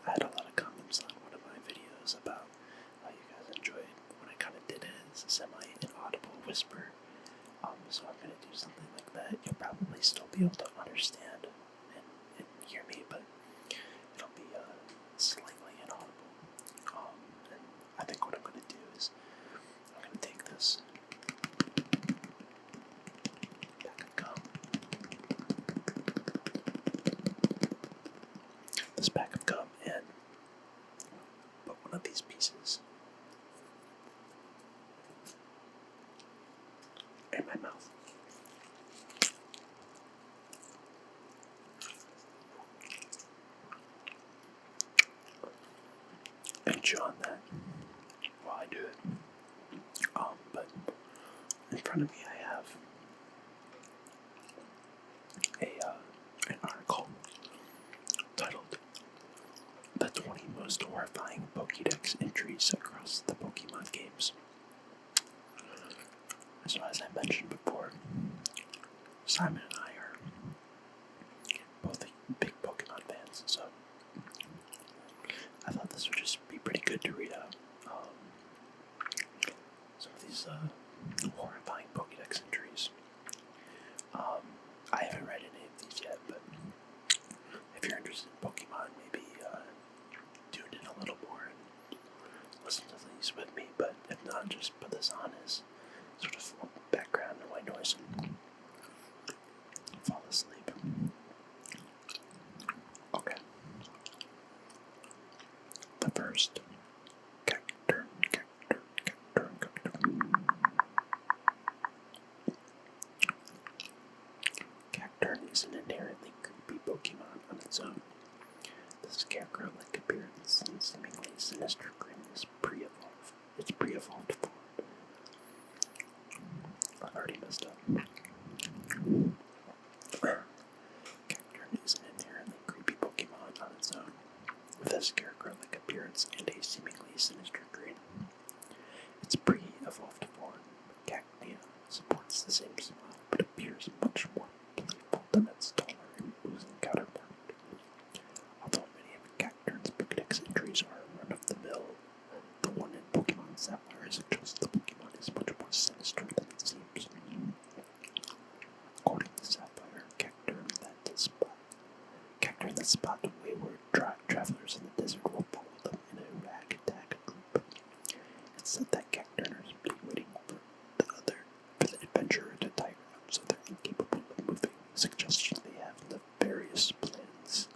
I had a lot of comments on one of my videos about how you guys enjoyed when I kind of did it as a semi-inaudible whisper. So I'm going to do something like that. You'll probably still be able to understand and hear me, but it'll be slightly inaudible. And I think what I'm going to do is I'm going to take this pack of gum, and put one of these pieces in my mouth. And chew on that while I do it. But in front of me I have an article titled "The 20 Most Horrifying Pokédex Entries Across the Pokemon Games." So as I mentioned before, Simon and I are both big Pokemon fans, so I thought this would just be pretty good to read out some of these horrifying Pokédex entries. I haven't read any of these yet, but if you're interested in Pokemon, maybe tune in a little more and listen to these with me, but if not, just put this on as sort of background and white noise and fall asleep. Okay. The first Cacturn. Cacturn is an inherently creepy Pokemon on its own. The scarecrow-like appearance and seemingly sinister grin is pre-evolved. It's pre-evolved form. I've already messed up. Cacturn is an inherently creepy Pokemon on its own, with a scarecrow-like appearance and a seemingly sinister grin. Its pre-evolved form, Cacnea, supports the same smile, but appears much more playful than its taller and imposing counterpart. Although many of Cacturn's Pokédex entries are run-of-the-mill, the one in Pokemon Sapphire suggests the Pokemon is much more sinister than it seems. According to Sapphire, Cacturn that spot wayward travelers in the desert will follow them in a ragtag group. It's said that Cacturners be waiting for the adventurer to tire out, so they're incapable of moving, suggesting they have nefarious plans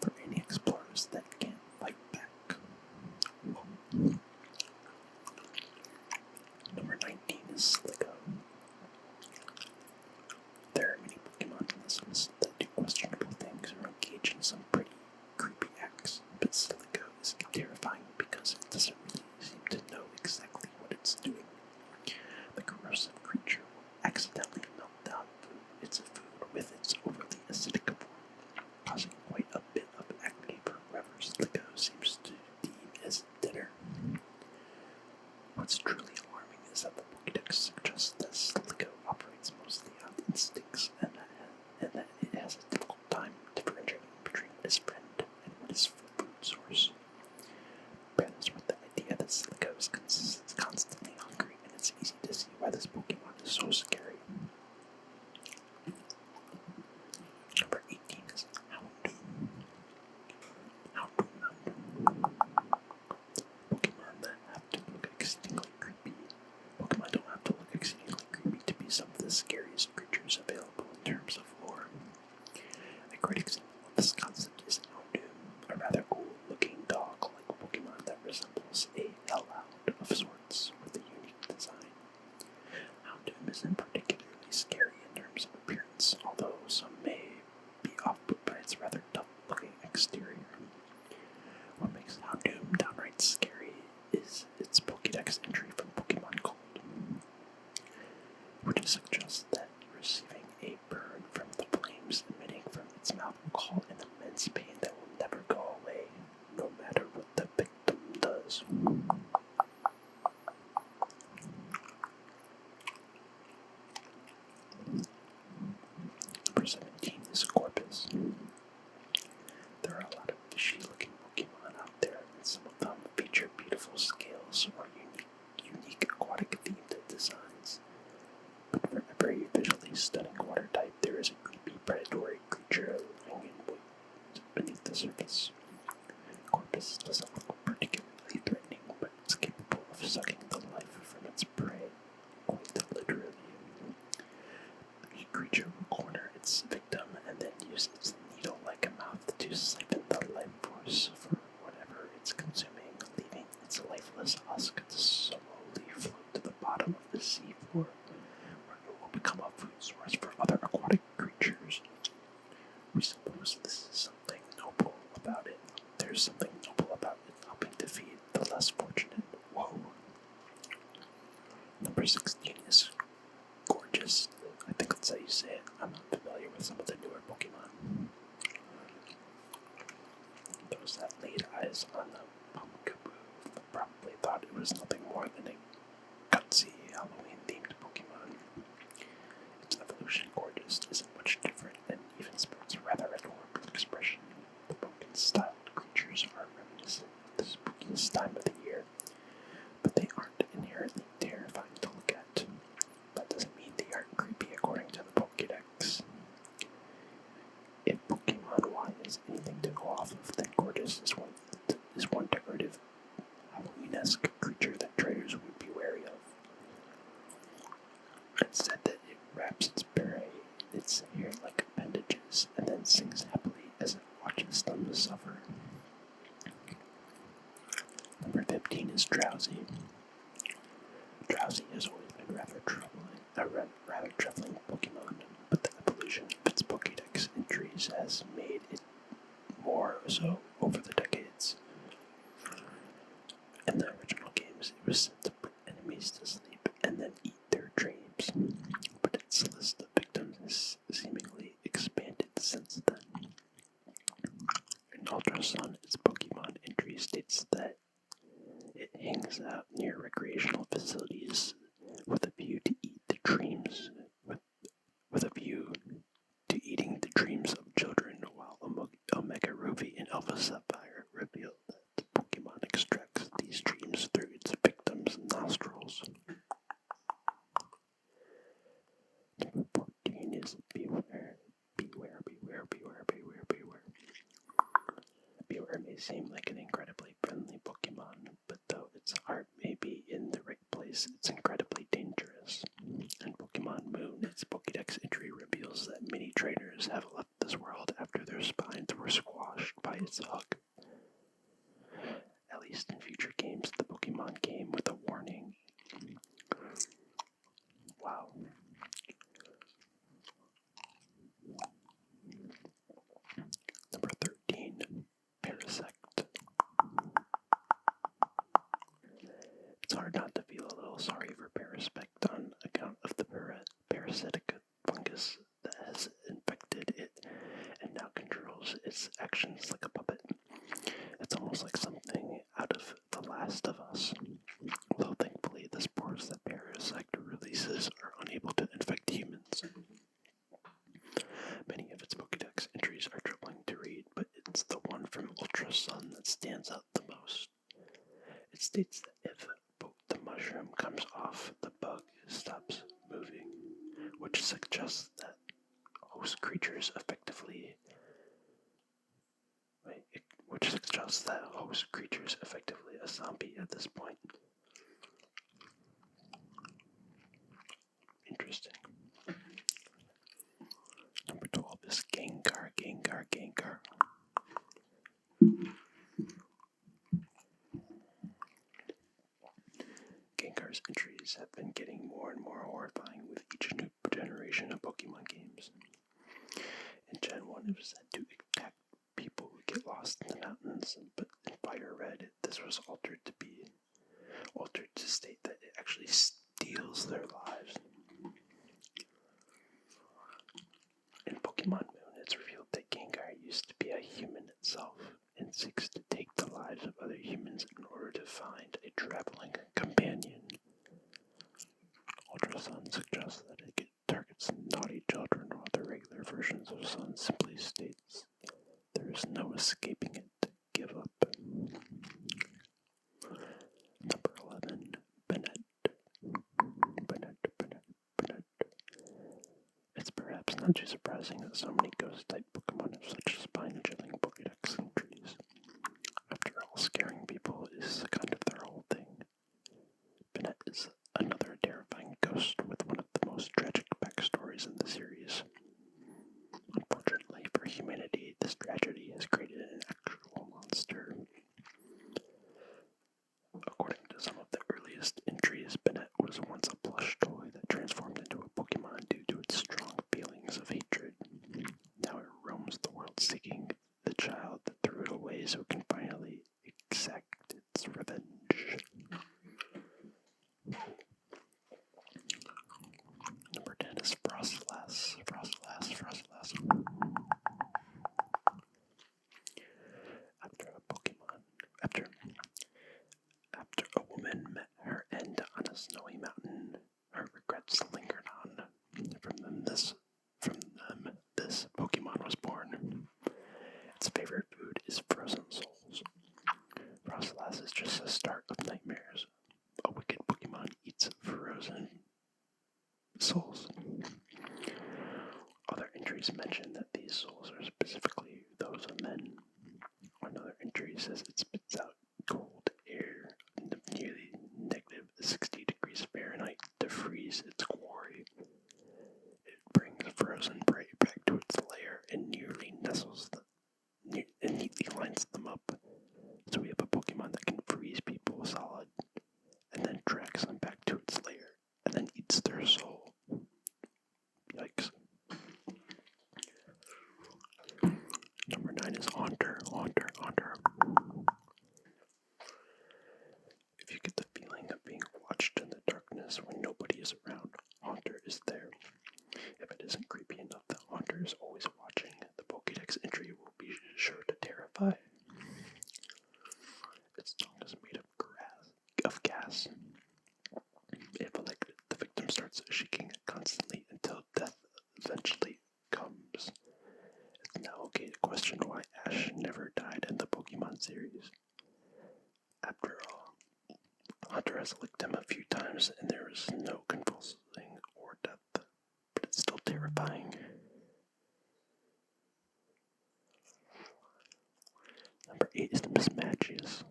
for any explorers that can't fight back. Whoa. Number 19 is Slicko. There are many Pokemon in this list that do questionable things or engage in some pretty creepy acts, but Slicko is terrifying because it doesn't really seem to know exactly what it's doing. The corrosive creature will accidentally melt down its food with its overly acidic form, causing quite a bit of acne for whoever Slicko seems to deem as dinner. What's truly alarming is that the Pokédex suggests that Slicko operates mostly on instincts and that it has a difficult time differentiating between what is friend and what is food source. Bear this with the idea that Slicko is constantly hungry, and it's easy to see why this Pokemon is so scary. Number 18 is Houndoom. Pokemon don't have to look exceedingly creepy to be some of the scariest creatures available in terms of lore. A great example of this concept is Houndoom, a rather cool-looking dog-like Pokemon that resembles a hellhound of sorts with a unique design. Houndoom isn't particularly scary in terms of appearance, although some may be off-put by its rather tough-looking exterior. What makes Houndoom downright scary is its Pokédex entry from Pokemon Gold, which suggests that receiving a burn from the flames emitting from its mouth will cause an immense pain that will never go away, no matter what the victim does. Number 17 is Corpus. There are a lot of fishy-looking Pokemon surface. Corpus doesn't look particularly threatening, but it's capable of sucking the life from its prey, quite literally. Each creature will corner its victim and then use its needle-like mouth to siphon the life force for whatever it's consuming, leaving its lifeless husk to slowly float to the bottom of the seafloor, where it will become a food source for other aquatic creatures. We suppose this is something noble about it. There's something noble about it helping to feed the less fortunate. Whoa. Number 16 is gorgeous. I think that's how you say it. I'm not familiar with some of the newer Pokemon. Those that laid eyes on the Pumpkaboo probably thought it was nothing more than a gutsy Halloween-themed Pokemon. Its evolution gorgeous isn't much different and even sports a rather adorable expression. The pumpkin-styled creatures are reminiscent of the spookiest time of the year, but they aren't inherently terrifying to look at. That doesn't mean they aren't creepy according to the Pokédex. If Pokemon-Y is anything to go off of, then gorgeous is one decorative Halloween-esque creature that traders would be wary of. It's said that it wraps its hair-like appendages and then sings happily as it watches them suffer. Number 15 is Drowsy. Drowsy has always been rather troubling Pokemon, but the evolution of its Pokédex entries has made it more so over the decades. In the original games, it was said to put enemies to sleep and then eat their dreams, but its list of victims has seemingly expanded since then. In Ultra Sun, its Pokemon entry states that it hangs out near recreational facilities with a view to eat the dreams with a view to eating the dreams of children, while Omega Ruby and Alpha Sapphire reveal that the Pokemon extracts these dreams through its victims' nostrils. Number 14 is Beware. Beware, beware, beware, beware, beware. Beware may seem like an incredibly friendly Pokemon, but though its heart may be in the right place, it's incredibly dangerous. In Pokemon Moon, its Pokédex entry reveals that many trainers have left this world after their spines were squashed by its hug. At least in future games, the Pokemon came with a warning. Wow. Number 13, Parasect. It's hard not to feel a little sorry for Parasect on account of the parasitic fungus that has infected it and now controls its actions like a puppet. It's almost like something out of The Last of Us, although thankfully the spores that Parasect releases are unable to infect humans. Many of its Pokédex entries are troubling to read, but it's the one from Ultra Sun that stands out the most. It states that if the mushroom comes off, the bug stops moving, which suggests that host creatures effectively a zombie at this point. Interesting. Number 12 is Gengar. Gengar's entries have been getting more and more horrifying with each new generation of Pokemon games. In Gen 1, it was said to attack people who get lost in the mountains, but in Fire Red, this was altered to state that it actually steals their lives. In Pokemon Moon, it's revealed that Gengar used to be a human itself and seeks to take the lives of other humans in order to find a traveling companion. Ultra Sun suggests that it targets naughty children, while the regular versions of Sun simply states there is no escaping it. Give up. Number 11, Bennett. It's perhaps not too surprising that so many ghost-type Pokemon have such spine-chilling Pokédex entries. scaring people is kind of their whole thing. Bennett is another terrifying ghost with one of the most tragic backstories in the series. Unfortunately for humanity, this tragedy has created an actual monster. According to some of the earliest entries, Bennett was once a plush toy that transformed into a Pokemon due to its strong feelings of hatred. Now it roams the world seeking the child that threw it away so it can finally exact its revenge. Number 10 is Frostlass. After a woman met her end on a snowy mountain, her regrets lingered on. From them, this Pokemon was born. Its favorite food is frozen souls. Frostlass is just the start of nightmares. A wicked Pokemon eats frozen souls. Other entries mention that these souls are specifically those of men. Another entry says it spits out cold air of nearly negative 60 degrees Fahrenheit to freeze its quarry. It brings frozen prey back to its lair and nearly and neatly lines them up. So we have a Pokemon that can freeze people solid and then drags them back to its lair and then eats their soul. Yikes. Number 9 is Haunter. If you get the feeling of being watched in the darkness when nobody is around, Haunter is there. If it isn't creepy enough that Haunter is always watching, the Pokédex entry will be sure to terrify. Its tongue is made of gas. If elected, the victim starts shaking it constantly until death eventually comes. It's now okay to question why Ash never died in the Pokemon series. After all, Hunter has licked him a few times and there is no convulsing or death, but it's still terrifying. Number 8 is Mismagius.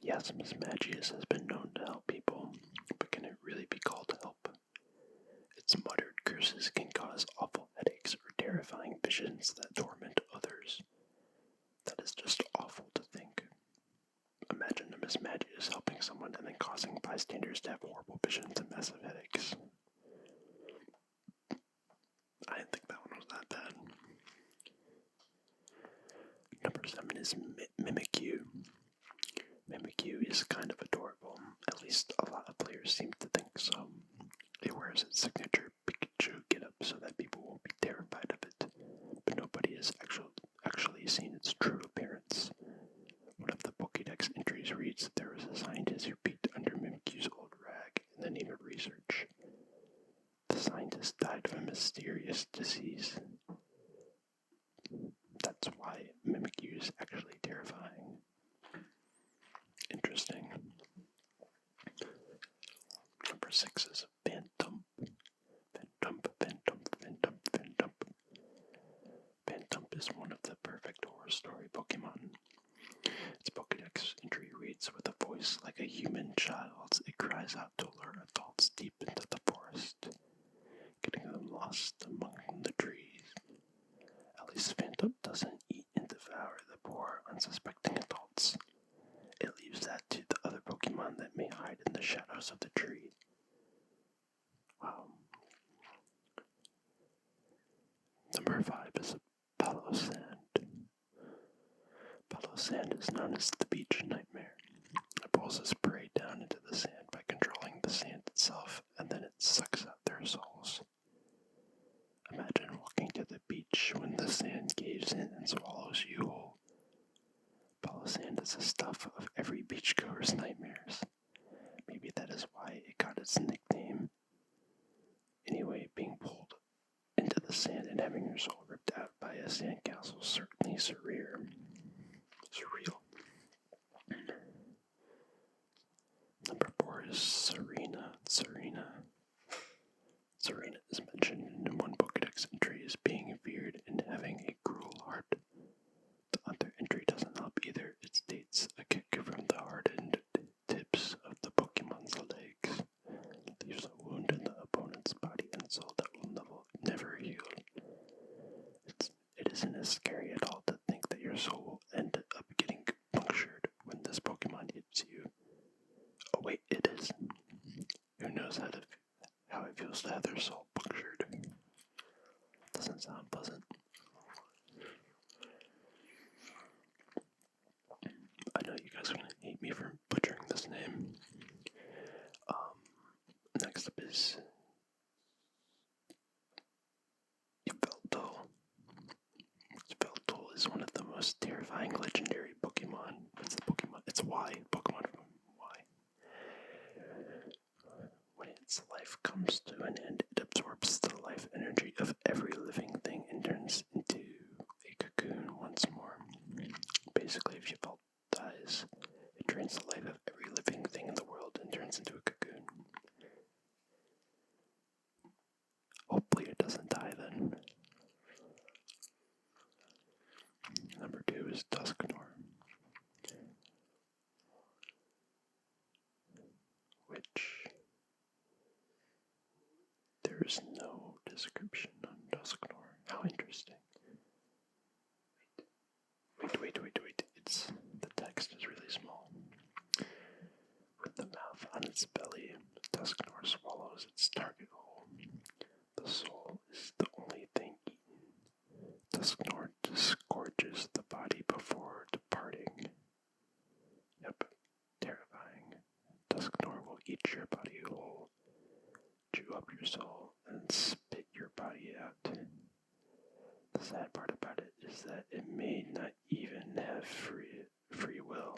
Yes, Mismagius has been known to help people, but can it really be called help? Its muttered curses can cause awful headaches or terrifying visions that torment others. That is just awful to think. Imagine a Mismagius helping someone and then causing bystanders to have horrible visions and massive headaches. I didn't think that one was that bad. Number 7 is Mimikyu. Mimikyu is kind of adorable. At least a lot of players seem to think so. It wears its signature Pikachu getup so that people won't be terrified of it, but nobody has actually seen its true appearance. One of the Pokédex entries reads that there was a scientist who peeked under Mimikyu's old rag and then needed research. The scientist died of a mysterious disease. That's why Mimikyu is actually terrifying. Interesting. Number 6 is Phantom. Phantom is one of the perfect horror story Pokemon. Its Pokédex entry reads, with a voice like a human child's, it cries out to lure adults deep into the forest, getting them lost among the trees. At least Phantom doesn't eat and devour the poor, unsuspecting adults. It leaves that to the other Pokemon that may hide in the shadows of the tree. Wow. Number 5 is Palo Sand. Palo Sand is known as the beach nightmare. It pulls its prey down into the sand by controlling the sand itself, and then it sucks out their souls. Imagine walking to the beach when the sand caves in and swallows you whole. Palo Sand is the stuff of every beachgoer's nightmares. Maybe that is why it got its nickname. Anyway, being pulled into the sand and having your soul ripped out by a sandcastle is certainly surreal. Number 4 is Serena. Serena is mentioned in one Pokédex entry as being feared and having a cruel heart it isn't as scary at all to think that your soul will end up getting punctured when this Pokemon hits you. Oh wait, it is. Who knows how it feels to have their soul punctured? Doesn't sound pleasant. I know you guys are gonna hate me for butchering this name. Next up is Yveltal. Yveltal is one of the most terrifying legendary Pokemon. It's Y. Pokemon from Y. When its life comes to an end, it absorbs the life energy of every living thing and turns into a cocoon once more. Basically, if Yveltal dies, it drains the life of every living thing in the world and turns into a cocoon. Hopefully it doesn't die then. Number 2 is Dusknoir, which there is no description on Dusknoir. How interesting. Wait. The text is really small. With the mouth on its belly, Dusknoir swallows its target whole. The soul is the only thing eaten. Dusknoir disgorges the body before departing. Yep, terrifying. Dusknoir will eat your body whole, chew up your soul, and spit your body out. The sad part about it is that it may not even have free will.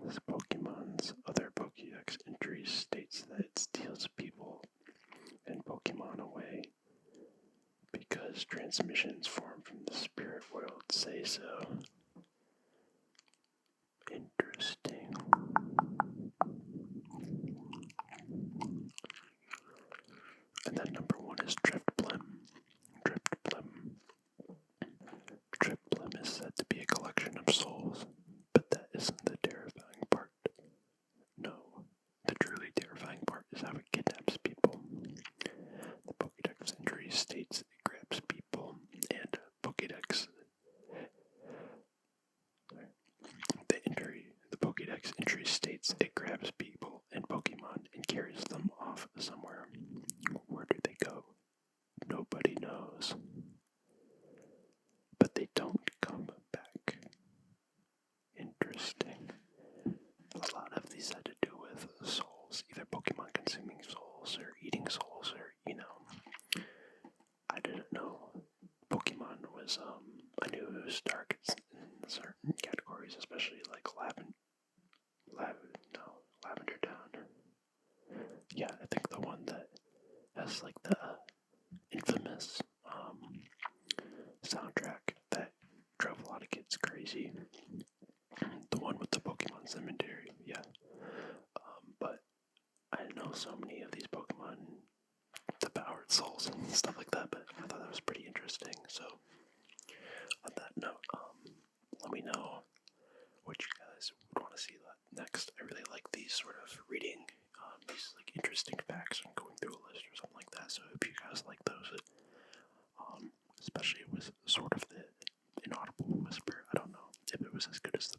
This Pokemon's other Pokédex entry states that it steals people and Pokemon away because transmissions formed from the spirit world say so. Interesting. And then number 1 is Driftblim. Driftblim is said to be a collection of souls, but that isn't the terrifying part. No, the truly terrifying part is how it kidnaps people. The Pokédex entry states it grabs people, and the Pokédex entry states it grabs people and Pokemon and carries them off somewhere. Where do they go? Nobody knows. But they don't come back. Interesting. A lot of these had to do with souls, either Pokemon consuming souls or eating souls, or, I didn't know Pokemon was, I knew it was dark in certain categories, especially like Lavender Town. Yeah, I think the one that has like the infamous soundtrack that drove a lot of kids crazy. The one with the Pokemon Cemetery, yeah. But I know so many of these Pokemon devoured souls and stuff like that, but I thought that was pretty interesting. So, on that note, let me know what you guys would want to see next. I really like these sort of reading, these like interesting facts and going through a list or something like that. So if you guys like those, especially with sort of the inaudible whisper, I don't know if it was as good as the